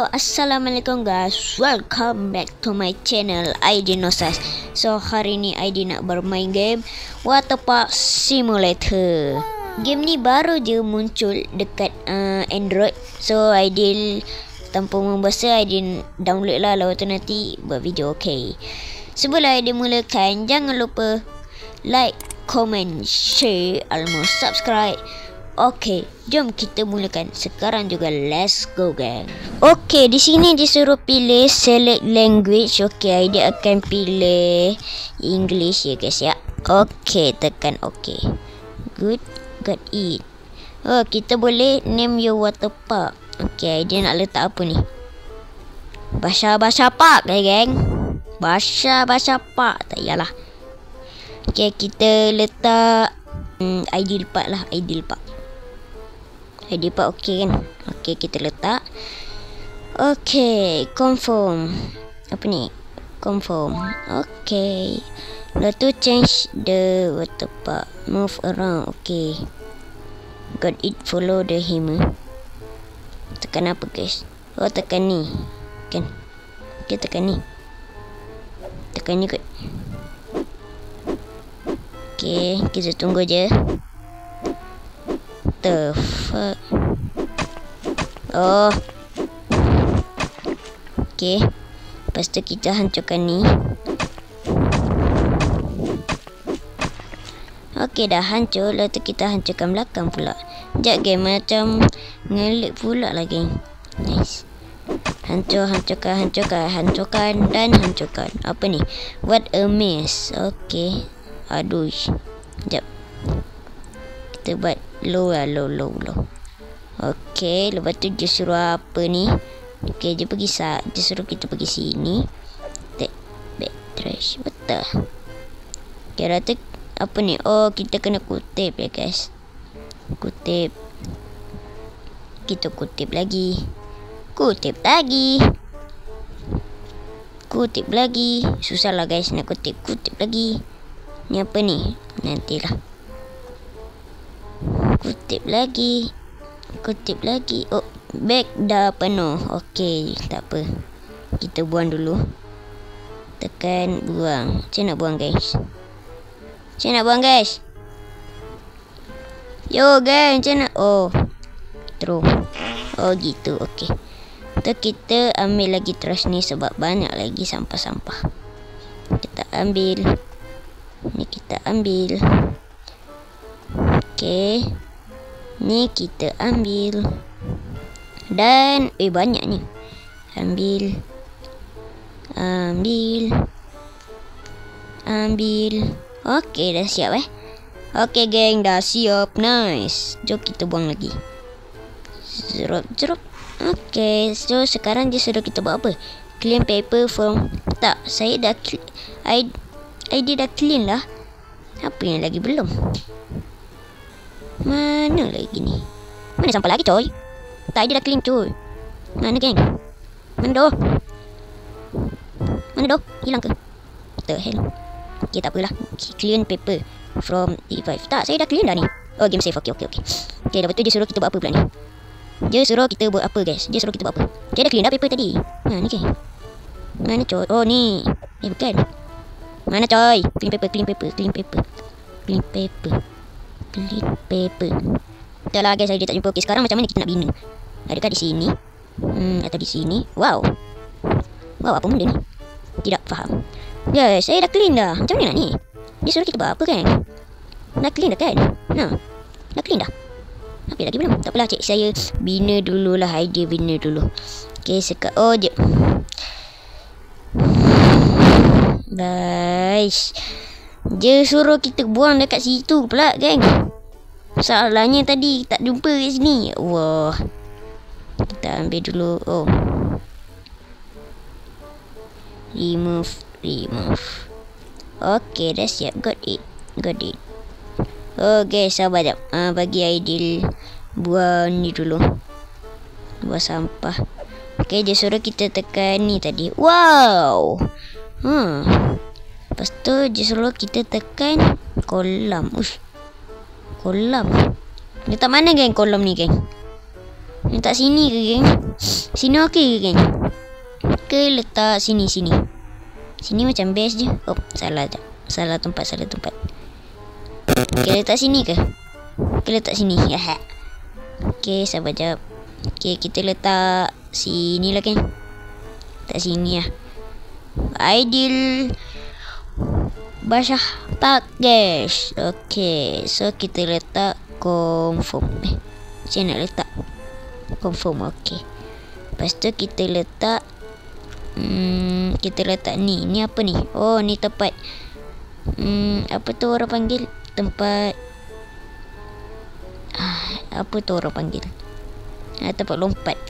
So assalamualaikum guys, welcome back to my channel Aidinosas. So hari ni Aidi nak bermain game Waterpark Simulator. Game ni baru je muncul dekat Android. So Aidi tanpa membasa Aidi download lah, lalu tu nanti buat video. Okay, sebelum Aidi mulakan, jangan lupa like, comment, share, almost subscribe. Okay, jom kita mulakan sekarang juga. Let's go gang. Okay, di sini disuruh pilih select language. Okay, dia akan pilih English ya guys ya. Okay, tekan okay. Good, got it. Oh, kita boleh name your water park. Okay, dia nak letak apa ni? Basha Park geng. Basha Park. Tak yalah. Okay, kita letak Ideal Park lah. Ideal Park okey kan. Okey, kita letak. Okey, confirm. Apa ni? Confirm. Okey. Lepas tu change the water park. Move around. Okey. Got it. Follow the hammer. Tekan apa guys? Oh, tekan ni. Kan? Okey, tekan ni. Tekan ni kot. Okey, kita tunggu je. The fuck. Oh. Okay. Lepas tu kita hancurkan ni. Okay, dah hancur. Lepas tu kita hancurkan belakang pula. Sekejap game, macam ngelik pula lah geng. Nice. Hancurkan dan hancurkan. Apa ni? What a mess. Okay. Aduh. Sekejap. Kita buat low. Okay, lepas tu dia suruh apa ni? Okay, dia suruh kita pergi sini. Back trash. Betul. Okay, rata apa ni? Oh, kita kena kutip ya guys. Kutip. Kita kutip lagi. Kutip lagi. Susah lah guys nak kutip lagi. Ni apa ni? Nantilah. Kutip lagi. Oh, bag dah penuh. Okey, tak apa. Kita buang dulu. Tekan buang. Macam nak buang guys? Yo guys, macam nak? Oh, terus. Oh gitu, okey. Kita ambil lagi trash ni sebab banyak lagi sampah-sampah. Kita ambil. Ni kita ambil. Okey. Ni kita ambil. Dan banyak ni. Ambil. Okey, dah siap Okey geng, dah siap. Nice. Jom kita buang lagi. Jeruk. Okey, so sekarang dia suruh kita buat apa? Clean paper from. Tak, saya dah ID dah clean lah. Apa yang lagi belum? Mana lagi ni? Mana sampah lagi coy? Tak, dia dah clean coy. Mana geng? Mana doh? Hilang ke? What the hell? Okay, tak apalah. Clean paper from E5. Tak, saya dah clean dah ni. Oh, game save. Okay. Okay, lepas tu dia suruh kita buat apa pula ni? Dia suruh kita buat apa guys? Dia dah clean dah paper tadi. Ni geng. Mana coy? Oh, ni. Bukan. Mana coy? Clean paper. Dah lah guys, saya tak jumpa. Okay, sekarang macam mana kita nak bina? Adakah di sini? Atau di sini? Wow, apa benda ni? Tidak faham. Guys, saya dah clean dah. Macam mana nak ni? Dia suruh kita buat apa kan? Dah clean dah kan? Dah clean dah. Apa lagi belum? Tak apalah, cik saya bina dululah. Idea bina dulu. Okay, oh je. Guys, dia suruh kita buang dekat situ pula geng. Salahnya tadi tak jumpa kat sini. Wah. Kita ambil dulu. Oh. Remove. Okay, dah siap. Got it. Okay, sabar jap. Bagi Aidil buang ni dulu. Buang sampah. Okay, dia suruh kita tekan ni tadi. Wow. Lepas tu dia suruh kita tekan kolam. Kolam. Letak mana geng kolam ni geng? Letak sini ke geng? Sini okey ke, geng? Ke letak sini. Sini macam best je. Oh, salah je. Salah tempat. Okay, letak sini ke? Okay, letak sini. Okay, sabar jap. Okay, kita letak sini lah, geng. Letak sini lah. Ideal Basah tak, guys. Okay, so kita letak confirm. Macam nak letak confirm. Okay, lepas tu kita letak ni apa ni? Oh, ni tempat apa tu orang panggil? Tempat apa tu orang panggil? Tempat lompat.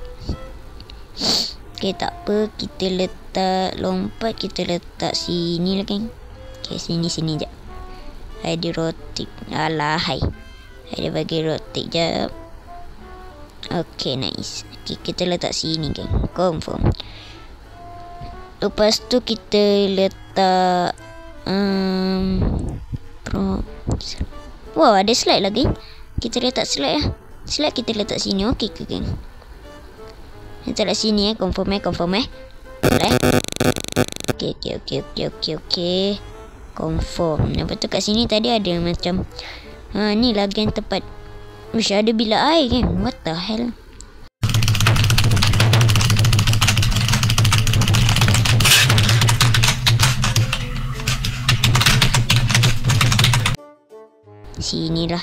Okay, tak apa, kita letak lompat, kita letak sini lah, geng. Okay, sini je. Hai, di rotate. Alah, hai dia bagi rotate jap. Okay, nice. Okay, kita letak sini, geng. Confirm. Lepas tu kita letak wow, ada slide lagi. Kita letak slide lah. Slide kita letak sini. Okey ke, geng? Letak kat sini confirm. Boleh. Okey. Confirm. Lepas tu kat sini tadi ada macam ni lah, geng, tempat. Wish ada bilik air, geng. What the hell? Sini lah.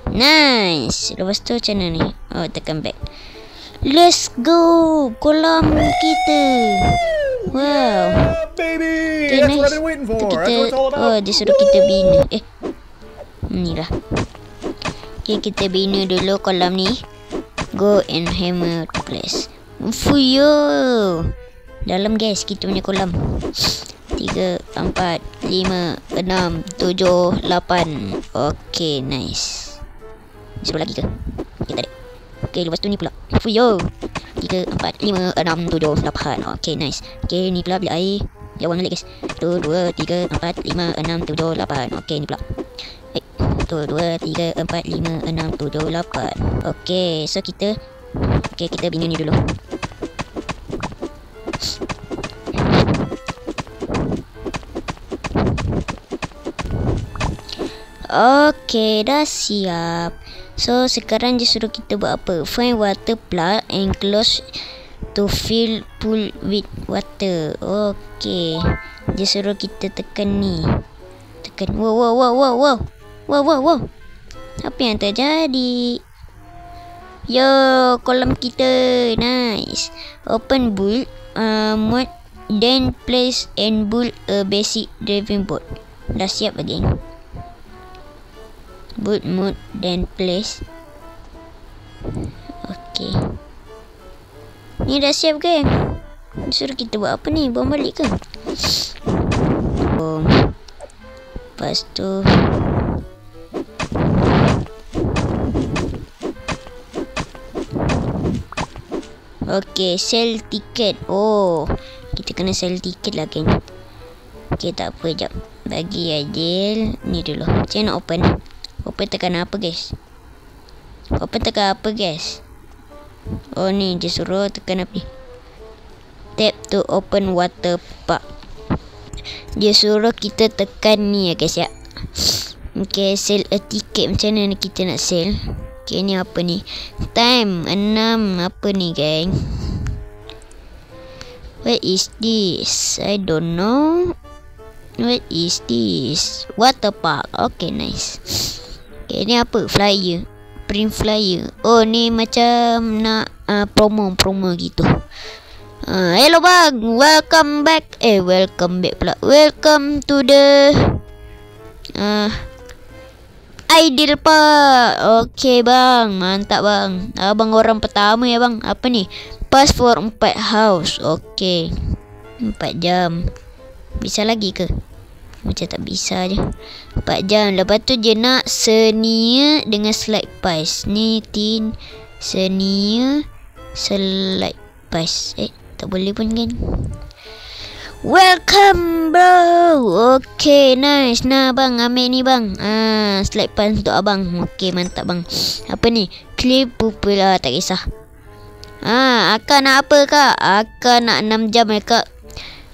Nice. Lepas tu macam mana ni? Oh, tekan back. Let's go. Kolam kita. Wow. Baby, Okay, that's nice. what I've been waiting for. Kita, That's what it's all about. dia suruh kita bina. Ni lah. Okay, kita bina dulu kolam ni. Go and hammer place. Fuyo. Dalam, guys, kita punya kolam. 3, 4, 5, 6, 7, 8. Okay, nice. Sebelah lagi ke? Okay, tarik. Okay, lepas tu ni pula. Fuyo. 3, 4, 5, 6, 7, 8. Okay, nice. Okay, ni pula bilik air. Jauh balik, guys. 1, 2, 3, 4, 5, 6, 7, 8. Okay, ni pula. 1, 2, 3, 4, 5, 6, 7, 8. Okay, so kita bina ni dulu. Okay, dah siap. So, sekarang dia suruh kita buat apa? Find water plug and close to fill pool with water. Okay, dia suruh kita tekan ni. Tekan. Wow. Apa yang terjadi? Yo, kolam kita. Nice. Open build mode, then place and build a basic driving boat. Dah siap lagi. Boot mode then place. Okay, ni dah siap, geng. Suruh kita buat apa ni? Buang balik ke? Lepas tu okay, sell tiket. Oh, kita kena sell tiket lah, geng. Okay, tak apa, jap. Bagi Adil ni dulu. Macam nak open? Open tekan apa, guys? Oh, ni dia suruh tekan apa ni? Tap to open water park. Dia suruh kita tekan ni ya, guys, ya. Okay, sell a ticket. Macam mana kita nak sell? Okay, ni apa ni? Time 6. Apa ni, geng? What is this? I don't know. What is this? Water park. Okay, nice. Okay, ni apa? Flyer. Print flyer. Oh, ni macam nak promo gitu. Hello, bang. Welcome back. Welcome back pula. Welcome to the Ideal Park. Okay, bang. Mantap, bang. Abang orang pertama ya, bang. Apa ni? Pass for 4 house. Okay, 4 jam. Bisa lagi ke? Macam tak bisa je. 4 jam. Lepas tu dia nak senia dengan slide pass. Ni tin senia slide pass. Tak boleh pun, kan? Welcome, bro. Okay, nice. Nah, bang, ambil ni, bang. Slide pass untuk abang. Okay, mantap, bang. Apa ni? Clear pupil lah. Tak kisah. Akak nak apa kak? Akak nak 6 jam kak.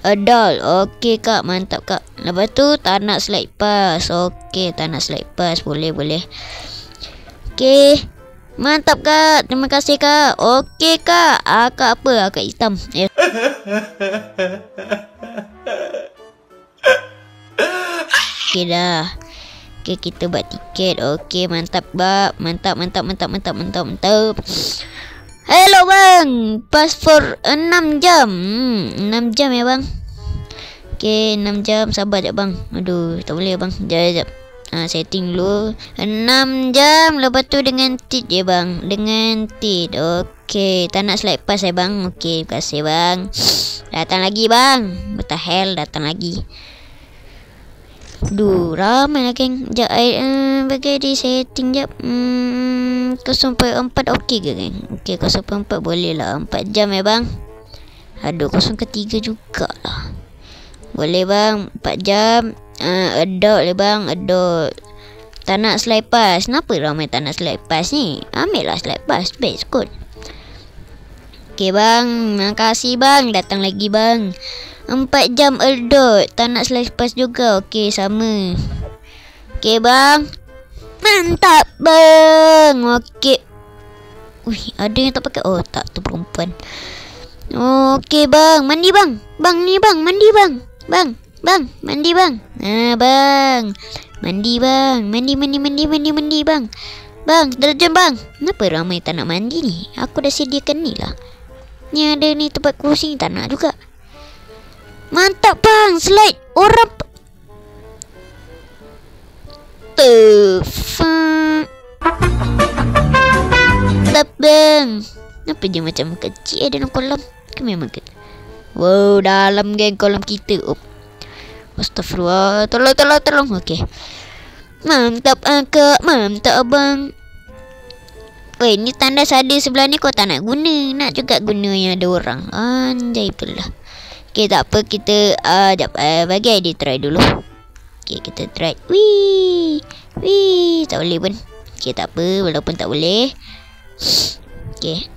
Adult. Okey kak, mantap kak. Lepas tu tak nak slide pass. Okey, tak nak slide pass. Boleh. Okey. Mantap kak. Terima kasih kak. Okey kak. Akak apa? Akak hitam. Okey dah. Okey, kita buat tiket. Okey, mantap bab. Mantap. Hello bang. Pass for 6 jam. 6 jam ya bang. Okey, 6 jam. Sabar jap bang. Aduh, tak boleh bang. Jap. Setting dulu. 6 jam. Lepas tu dengan tit je bang. Dengan tit. Okey, tak nak slide pass ya bang. Okey, terima kasih bang. Datang lagi bang. What the hell, datang lagi. Duh, ramai lah geng. Sekejap, bagi di setting jap. 0.4 okey ke geng? Okey, 0.4 boleh lah. 4 jam ya bang. Aduh, 0.3 jugalah. Boleh bang, 4 jam. Adult le bang, adult. Tak nak slide pass. Kenapa ramai tak nak slide pass ni? Ambil lah slide pass, best kot. Okey bang, terima kasih bang. Datang lagi bang. 4 jam adult. Tak nak slide pass juga. Okey, sama. Okey bang. Mantap bang. Okey. Ada yang tak pakai. Oh tak, tu perempuan. Okey bang, mandi bang. Bang ni bang, mandi bang. Bang, mandi bang. Bang. Mandi bang. Mandi bang. Bang, deterjen bang. Kenapa ramai tak nak mandi ni? Aku dah sediakan ni lah. Ni ada ni tempat kursi, tak nak juga. Mantap bang, slide orang. Mantap bang. Kenapa dia macam kecil dalam kolam? Ke memang ke? Wow, dalam geng kolam kita. Astagfirullah. Tolong. Okey. Mantap akak. Mantap abang. Weh, ni tanda ada sebelah ni kau tak nak guna. Nak juga guna yang ada orang. Anjay pula. Okey, tak apa. Kita bagi ID try dulu. Okey, kita try. Wih. Tak boleh pun. Okey, tak apa. Walaupun tak boleh. Okey.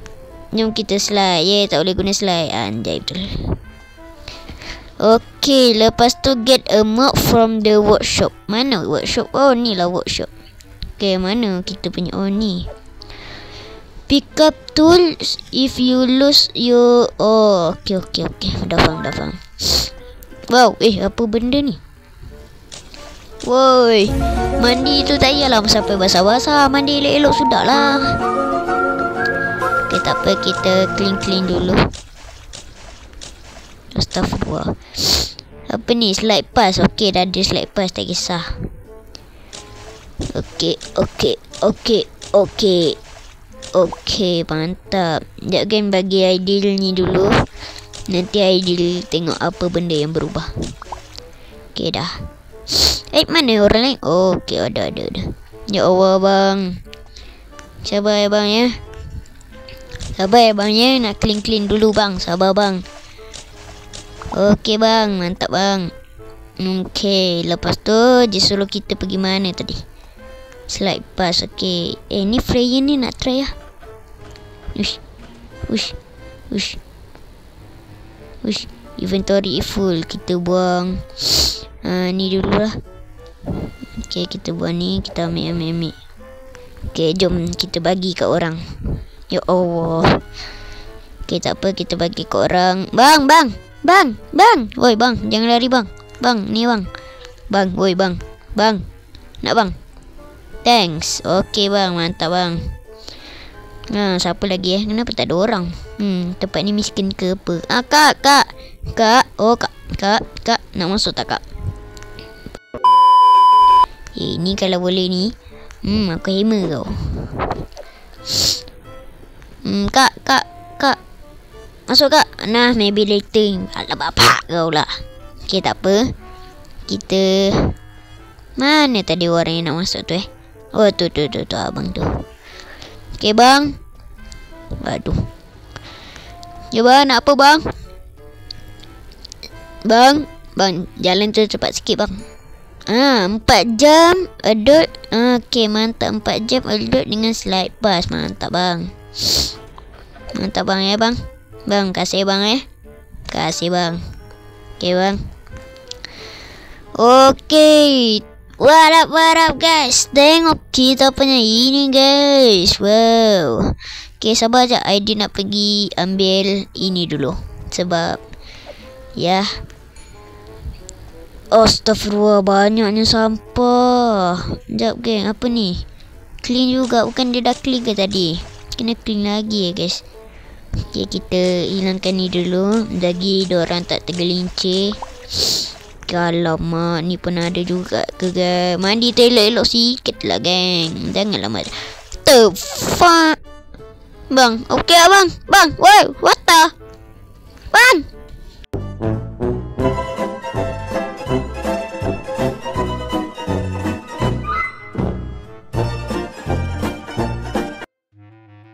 Jom kita slide. Tak boleh guna slide. Anjay betul. Okey, lepas tu get a mop from the workshop. Mana workshop? Oh, ni lah workshop. Okey, mana kita punya? Oh, ni. Pick up tools if you lose your... Oh, okey. Dah faham. Wow, apa benda ni? Woi, mandi tu tak payahlah sampai basah-basah. Mandi elok-elok sudah lah. Okey, tak apa. Kita clean dulu. Astagfirullah. Apa ni? Slide pass. Okey, dah ada slide pass. Tak kisah. Okey, mantap. Sekejap kan bagi Aidil ni dulu. Nanti Aidil tengok apa benda yang berubah. Okey dah. Mana orang lain? Oh, okey, ada. Ya Allah bang. Sabar ya bang ya. Nak clean dulu bang. Sabar bang. Okey bang, mantap bang. Okey, lepas tu dia suruh kita pergi mana tadi? Slide pass. Okey. Ni Freya ni nak try lah. Ush. Inventory full. Kita buang ni dulu lah. Okey, kita buang ni. Kita ambil. Okey, jom kita bagi kat orang. Ya Allah. Okey, tak apa. Kita bagi kat orang. Bang. Woi bang, jangan lari bang. Bang, ni bang. Bang, woi bang. Bang. Nak bang? Thanks. Okey bang, mantap bang. Siapa lagi Kenapa tak ada orang? Tempat ni miskin ke apa? Kak. Oh, kak. Nak masuk tak kak? Ni kalau boleh ni. Aku hammer kau. Kak. Masuk kak. Nah, maybe later. Alah bapak kau lah. Okey, tak apa. Kita... Mana tadi orang yang nak masuk tu Oh, tu abang tu. Okey bang. Aduh. Ya bang, nak apa bang? Bang, jalan tu cepat sikit bang. 4 jam adult. Okey, mantap. 4 jam adult dengan slide pass. Mantap bang. Mantap bang ya bang. Bang, kasih bang ya. Kasih bang. Oke bang. Oke. What up guys. Tengok kita punya ini guys. Wow. Oke, sabar aja. ID nak pergi ambil ini dulu. Sebab ya. Astagfirullah, banyaknya sampah. Sekejap geng, apa ni? Clean juga, bukan dia dah clean ke tadi? Kena clean lagi ya guys. Okay, kita hilangkan ni dulu. Lagi diorang tak tergelincir. Alamak, ni pun ada juga ke guys. Mandi tu elok-elok sikit lah geng. Janganlah mat. The fuck. Bang, okay lah bang. Bang, wow, what the? Bang.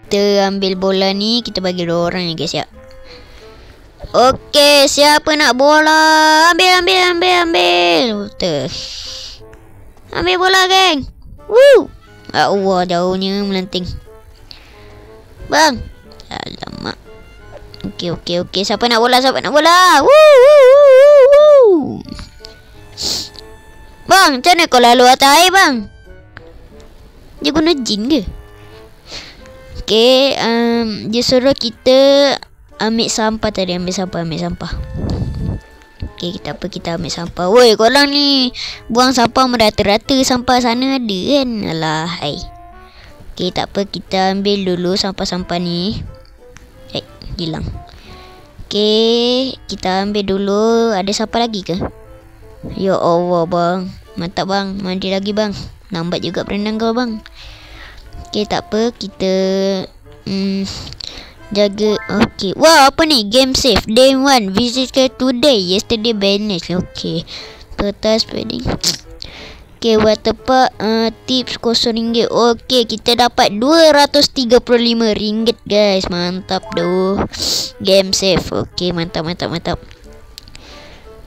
Kita ambil bola ni, kita bagi dua orang ya guys ya. Okey, siapa nak bola? Ambil. Ambil bola geng. Woo. Allah, jauhnya melenting. Bang. Alamak. Okey. Siapa nak bola? Woo. Bang, macam mana kau lalu atas air bang? Dia guna jin ke? Okay, dia suruh kita ambil sampah tadi. Ambil sampah. Okay, kita ambil sampah. Woi, korang ni buang sampah merata-rata. Sampah sana ada kan? Alah, hai. Okay, tak apa. Kita ambil dulu sampah-sampah ni. Hilang. Okay, kita ambil dulu. Ada sampah lagi ke? Ya Allah bang. Mantap bang. Mandi lagi bang. Lambat juga berenang kau bang. Okay, tak apa. Kita jaga. Okay. Wah, apa ni? Game save. Day 1. Visited today. Yesterday banished. Okay. Total spending. Okay, water park. Tips RM0. Okay, kita dapat RM235 guys. Mantap doh. Game save. Okay, mantap.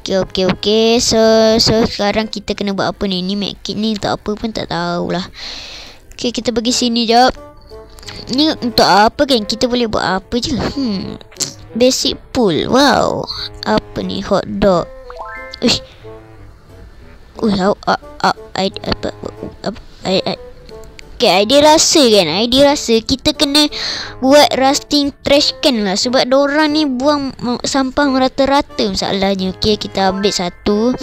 Okay. So sekarang kita kena buat apa ni? Ni medkit ni tak apa pun tak tahulah. Okay, kita pergi sini jap. Ni untuk apa kan? Kita boleh buat apa je? Basic pool. Wow. Apa ni? Hot dog. Uish. Okay, idea rasa kan? Kita kena buat rusting trash can lah. Sebab diorang ni buang sampah merata-rata masalahnya. Okay, kita ambil satu.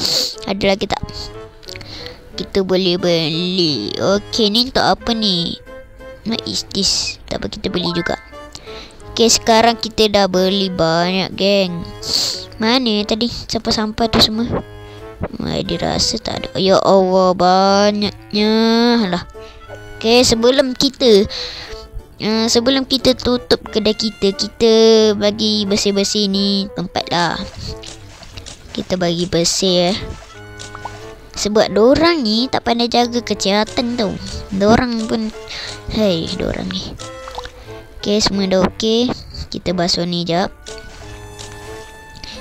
Ada lagi tak? Kita boleh beli. Okay, ni untuk apa ni? What is this? Tak apa, kita beli juga. Okay, sekarang kita dah beli banyak geng. Mana tadi sampah-sampah tu semua? Dia rasa tak ada. Ya Allah, banyaknya. Alah. Okay, sebelum kita tutup kedai kita bagi bersih-bersih ni tempat lah. Kita bagi bersih Sebab dorang ni tak pandai jaga kesihatan tau. Dorang pun dorang ni. Okay, semua dah okay. Kita basuh ni jap.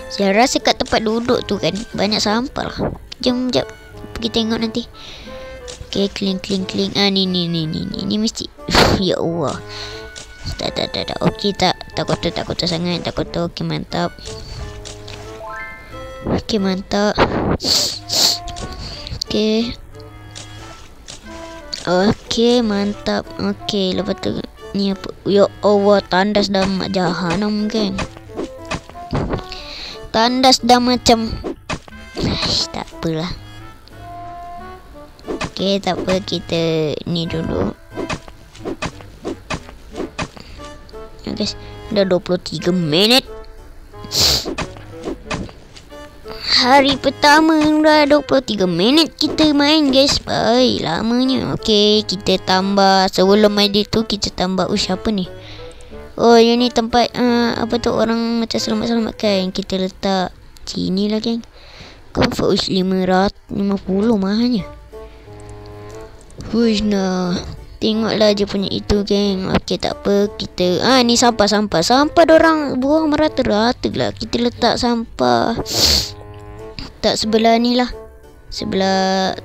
Saya rasa kat tempat duduk tu kan banyak sampah lah. Jom jap pergi tengok nanti. Okay, clean. Ni mesti. Ya Allah. Tak. Okay, tak kotor sangat. Tak kotor. Okay, mantap. Okay, mantap. Okay, mantap. Okay, lepas tu ni apa? Ya Allah, tandas dah mak jahanam kan. Tandas dah macam tak apalah. Okay, tak apa, kita ni dulu. Guys, dah 23 minit. Hari pertama dah 23 minit kita main guys. Baik, lamanya. Okay, kita tambah. Sebelum main dia tu kita tambah. Apa ni? Oh, yang ni tempat apa tu orang macam selamat-selamatkan. Kita letak sini lah geng. Comfort 550 mahalnya. Nah, tengoklah je punya itu geng. Okay, tak apa. Kita ni sampah dorang buang merata-rata lah. Kita letak sampah tak sebelah ni lah. Sebelah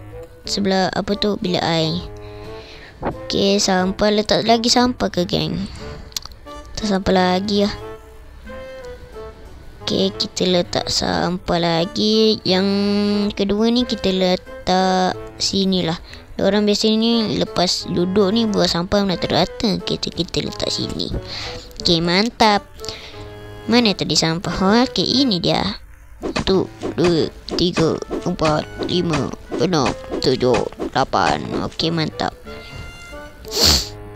apa tu, bilik air. Okay, sampah. Letak lagi sampah ke geng? Tak sampai lagi lah. Okay, kita letak sampah lagi. Yang kedua ni kita letak sini lah. Orang biasa ni lepas duduk ni buat sampah nak terata. Kita letak sini. Okay, mantap. Mana tadi sampah? Okay, ini dia. 1, 2, 3, 4, 5, 6, 7, 8. Okay, mantap.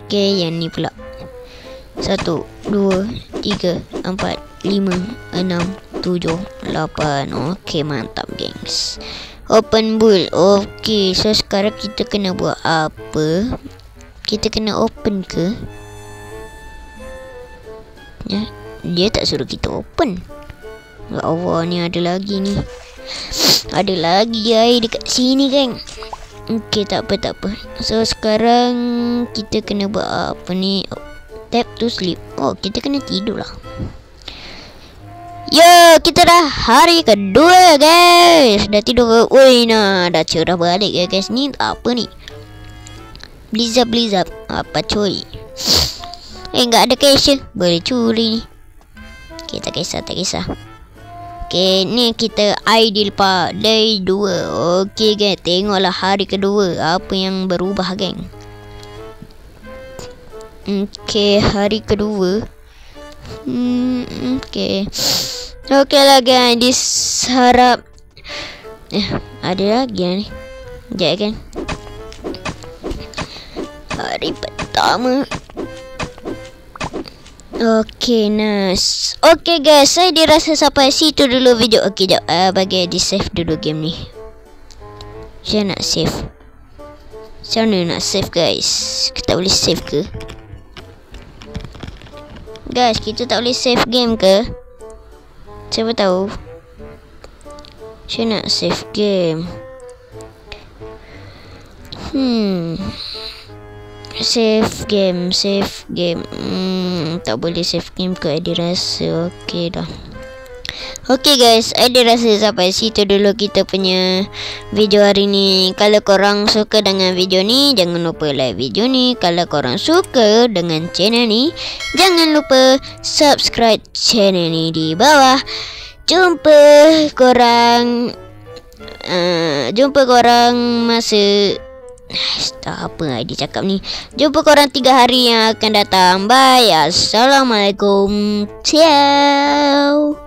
Okay, yang ni pula. 1, 2, 3, 4, 5, 6, 7, 8. Okay, mantap gengs. Open bull. Okay, so sekarang kita kena buat apa? Kita kena open ke? Ya, dia tak suruh kita open. Ya Allah, ni ada lagi ni. Ada lagi air dekat sini kan. Okay, tak apa. So sekarang kita kena buat apa ni? Tap to sleep. Oh, kita kena tidur lah. Yo, kita dah hari kedua guys. Dah tidur ke? Ui, nah, dah cerah balik ya guys. Ni apa ni? Blizzard. Apa cuy? Enggak ada cash. Boleh curi ni. Okay, tak kisah. Okay, ni kita ideal pak. Day 2. Okay guys, tengoklah hari kedua. Apa yang berubah geng. Okay, hari kedua. Okay lah guys. Disharap ada lagi ni. Sekejap kan. Hari pertama. Okay, nice. Okay guys, saya dirasa sampai situ dulu video. Okay, jap. Bagi di save dulu game ni. Saya nak save. Macam mana nak save guys? Kita tak boleh save ke? Guys, kita tak boleh save game ke? Siapa tahu? Saya nak save game. Save game. Tak boleh save game ke? Adi rasa okey dah. Okay guys, Adi rasa sampai situ dulu kita punya video hari ni. Kalau korang suka dengan video ni, jangan lupa like video ni. Kalau korang suka dengan channel ni, jangan lupa subscribe channel ni di bawah. Jumpa korang masa tak apa Adi cakap ni. Jumpa korang 3 hari yang akan datang. Bye. Assalamualaikum. Ciao.